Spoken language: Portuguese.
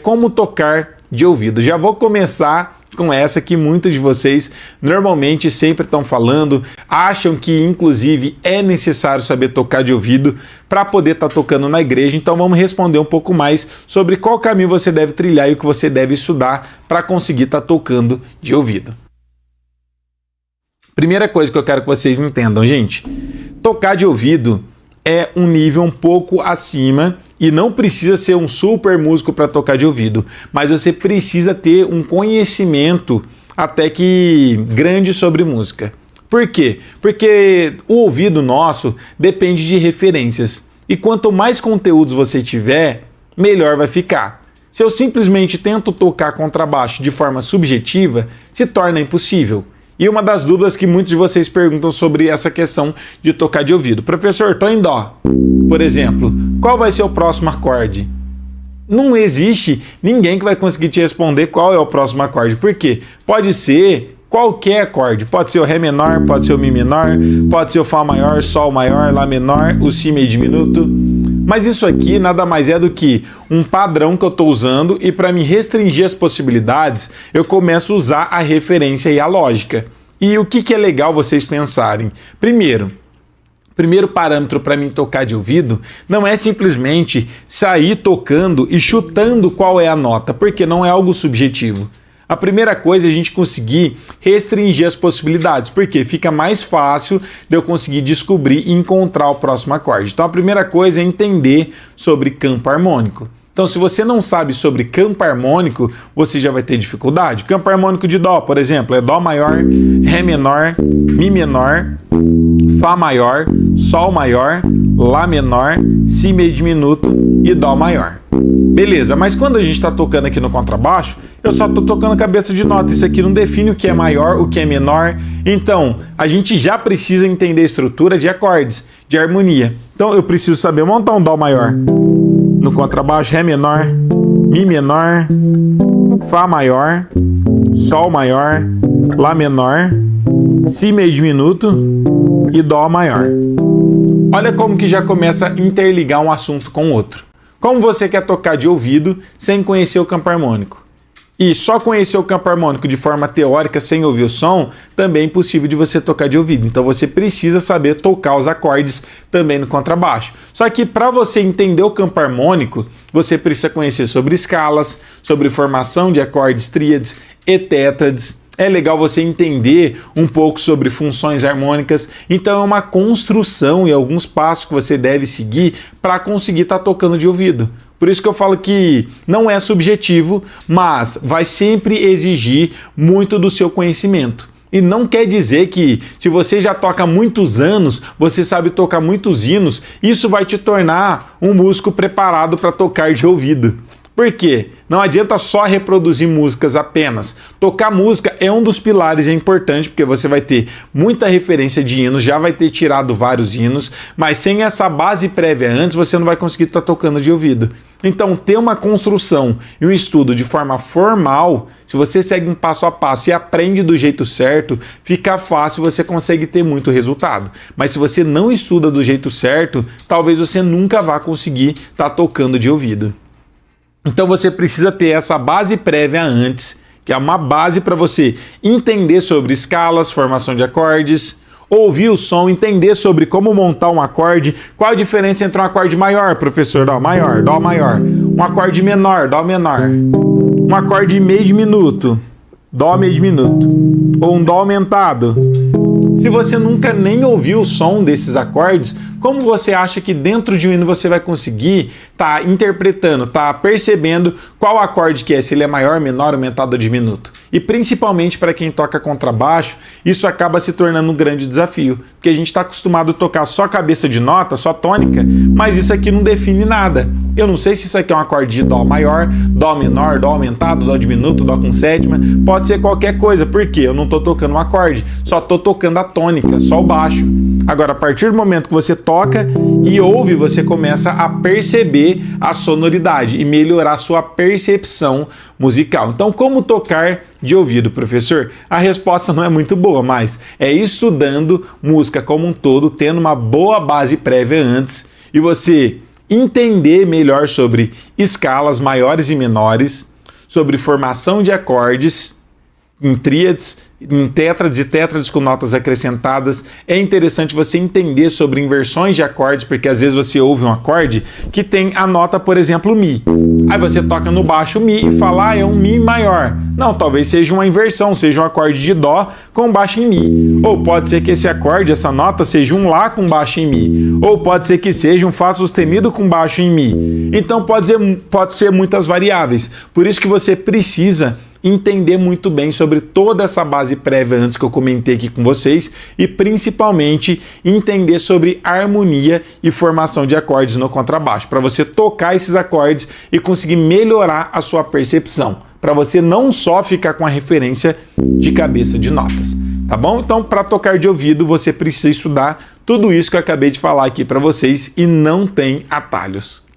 Como tocar de ouvido. Já vou começar com essa que muitos de vocês normalmente sempre estão falando, acham que inclusive é necessário saber tocar de ouvido para poder estar tocando na igreja. Então vamos responder um pouco mais sobre qual caminho você deve trilhar e o que você deve estudar para conseguir estar tocando de ouvido. Primeira coisa que eu quero que vocês entendam, gente, tocar de ouvido é um nível um pouco acima e não precisa ser um super músico para tocar de ouvido, mas você precisa ter um conhecimento até que grande sobre música. Por quê? Porque o ouvido nosso depende de referências e quanto mais conteúdos você tiver, melhor vai ficar. Se eu simplesmente tento tocar contrabaixo de forma subjetiva, se torna impossível. E uma das dúvidas que muitos de vocês perguntam sobre essa questão de tocar de ouvido. Professor, tô em dó. Por exemplo, qual vai ser o próximo acorde? Não existe ninguém que vai conseguir te responder qual é o próximo acorde. Por quê? Pode ser qualquer acorde. Pode ser o Ré menor, pode ser o Mi menor, pode ser o Fá maior, Sol maior, Lá menor, o Si meio diminuto. Mas isso aqui nada mais é do que um padrão que eu estou usando e para me restringir as possibilidades, eu começo a usar a referência e a lógica. E o que é legal vocês pensarem? Primeiro parâmetro para mim tocar de ouvido não é simplesmente sair tocando e chutando qual é a nota, porque não é algo subjetivo. A primeira coisa é a gente conseguir restringir as possibilidades, porque fica mais fácil de eu conseguir descobrir e encontrar o próximo acorde. Então a primeira coisa é entender sobre campo harmônico. Então se você não sabe sobre campo harmônico, você já vai ter dificuldade. Campo harmônico de Dó, por exemplo, é Dó maior, Ré menor, Mi menor, Fá maior, Sol maior, Lá menor, Si meio diminuto e Dó maior. Beleza, mas quando a gente está tocando aqui no contrabaixo, eu só estou tocando cabeça de nota. Isso aqui não define o que é maior, o que é menor. Então, a gente já precisa entender a estrutura de acordes, de harmonia. Então, eu preciso saber montar um Dó maior. No contrabaixo, Ré menor, Mi menor, Fá maior, Sol maior, Lá menor, Si meio diminuto e Dó maior. Olha como que já começa a interligar um assunto com o outro. Como você quer tocar de ouvido sem conhecer o campo harmônico? E só conhecer o campo harmônico de forma teórica, sem ouvir o som, também é impossível de você tocar de ouvido. Então você precisa saber tocar os acordes também no contrabaixo. Só que para você entender o campo harmônico, você precisa conhecer sobre escalas, sobre formação de acordes tríades e tétrades. É legal você entender um pouco sobre funções harmônicas. Então é uma construção e alguns passos que você deve seguir para conseguir estar tocando de ouvido. Por isso que eu falo que não é subjetivo, mas vai sempre exigir muito do seu conhecimento. E não quer dizer que se você já toca há muitos anos, você sabe tocar muitos hinos, isso vai te tornar um músico preparado para tocar de ouvido. Por quê? Não adianta só reproduzir músicas apenas. Tocar música é um dos pilares, é importante, porque você vai ter muita referência de hinos, já vai ter tirado vários hinos, mas sem essa base prévia antes, você não vai conseguir estar tocando de ouvido. Então, ter uma construção e um estudo de forma formal, se você segue um passo a passo e aprende do jeito certo, fica fácil, você consegue ter muito resultado. Mas se você não estuda do jeito certo, talvez você nunca vá conseguir estar tocando de ouvido. Então você precisa ter essa base prévia antes, que é uma base para você entender sobre escalas, formação de acordes, ouvir o som, entender sobre como montar um acorde, qual a diferença entre um acorde maior, professor, Dó maior, um acorde menor, Dó menor, um acorde meio diminuto, Dó meio diminuto, ou um Dó aumentado. Se você nunca nem ouviu o som desses acordes, como você acha que dentro de um hino você vai conseguir estar interpretando, estar percebendo qual acorde que é, se ele é maior, menor, aumentado ou diminuto? E principalmente para quem toca contrabaixo, isso acaba se tornando um grande desafio, porque a gente está acostumado a tocar só cabeça de nota, só tônica, mas isso aqui não define nada. Eu não sei se isso aqui é um acorde de Dó maior, Dó menor, Dó aumentado, Dó diminuto, Dó com sétima, pode ser qualquer coisa, porque eu não estou tocando um acorde, só estou tocando a tônica, só o baixo. Agora, a partir do momento que você toca e ouve, você começa a perceber a sonoridade e melhorar a sua percepção musical. Então, como tocar de ouvido, professor? A resposta não é muito boa, mas é estudando música como um todo, tendo uma boa base prévia antes, e você entender melhor sobre escalas maiores e menores, sobre formação de acordes em tríades, em tétrades e tétrades com notas acrescentadas. É interessante você entender sobre inversões de acordes, porque às vezes você ouve um acorde que tem a nota, por exemplo, Mi. Aí você toca no baixo Mi e fala, é um Mi maior. Não, talvez seja uma inversão, seja um acorde de Dó com baixo em Mi. Ou pode ser que esse acorde, essa nota, seja um Lá com baixo em Mi. Ou pode ser que seja um Fá sustenido com baixo em Mi. Então pode ser muitas variáveis. Por isso que você precisa entender muito bem sobre toda essa base prévia antes que eu comentei aqui com vocês e principalmente entender sobre harmonia e formação de acordes no contrabaixo, para você tocar esses acordes e conseguir melhorar a sua percepção, para você não só ficar com a referência de cabeça de notas, tá bom? Então, para tocar de ouvido, você precisa estudar tudo isso que eu acabei de falar aqui para vocês e não tem atalhos.